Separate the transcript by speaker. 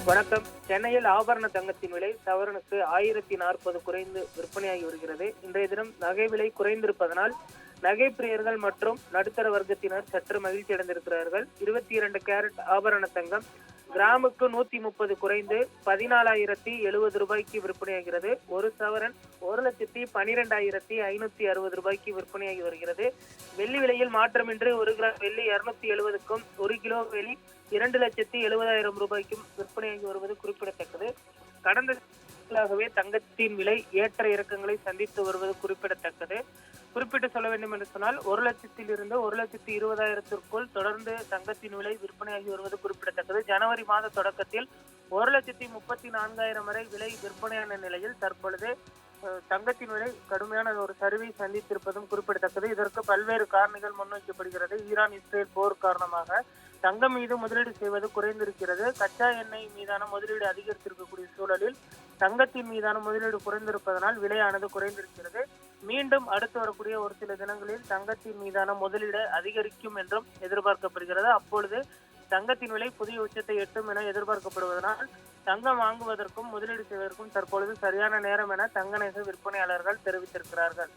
Speaker 1: வணக்கம். சென்னையில் ஆபரண தங்கத்தின் விலை சவரனுக்கு 1040 குறைந்து விற்பனையாகி வருகிறது. இன்றைய தினம் நகை விலை குறைந்திருப்பதனால் நகை பிரியர்கள் மற்றும் நடுத்தர வர்க்கத்தினர் சற்று மகிழ்ச்சி அடைந்திருக்கிறார்கள். 22 கேரட் ஆபரண தங்கம் கிராமுக்கு 130 குறைந்து 14,070 ரூபாய்க்கு விற்பனையாகிறது. ஒரு சவரன் 1,12,560 ரூபாய்க்கு விற்பனையாகி வருகிறது. வெள்ளி விலையில் மாற்றமின்றி 1 கிராம் வெள்ளி 270க்கும் 1 கிலோ வெள்ளி 2,70,000 ரூபாய்க்கும் விற்பனையாகி வருவது குறிப்பிடத்தக்கது. கடந்த நாட்களாகவே தங்கத்தின் விலை ஏற்ற இறக்கங்களை சந்தித்து வருவது குறிப்பிடத்தக்கது. குறிப்பிட்டு சொல்ல வேண்டும் என்று சொன்னால் 1 லட்சத்திலிருந்து 1,20,000த்திற்குள் தொடர்ந்து தங்கத்தின் விலை விற்பனையாகி வருவது குறிப்பிடத்தக்கது. ஜனவரி மாத தொடக்கத்தில் 1,34,000 வரை விலை விற்பனையான நிலையில் தற்பொழுது தங்கத்தின் விலை கடுமையான ஒரு சரிவை சந்தித்திருப்பதும் குறிப்பிடத்தக்கது. இதற்கு பல்வேறு காரணிகள் முன்வைக்கப்படுகிறது. ஈரான் இஸ்ரேல் போர் காரணமாக தங்கம் மீது முதலீடு செய்வது குறைந்திருக்கிறது. கச்சா எண்ணெய் மீதான முதலீடு அதிகரித்திருக்கக்கூடிய சூழலில் தங்கத்தின் மீதான முதலீடு குறைந்திருப்பதனால் விலையானது குறைந்திருக்கிறது. மீண்டும் அடுத்து வரக்கூடிய ஒரு சில தினங்களில் தங்கத்தின் மீதான முதலீடு அதிகரிக்கும் என்றும் எதிர்பார்க்கப்படுகிறது. அப்பொழுது தங்கத்தின் விலை புதிய உச்சத்தை எட்டும் என எதிர்பார்க்கப்படுவதனால் தங்கம் வாங்குவதற்கும் முதலீடு செய்வதற்கும் தற்பொழுது சரியான நேரம் என தங்க நகை விற்பனையாளர்கள் தெரிவித்திருக்கிறார்கள்.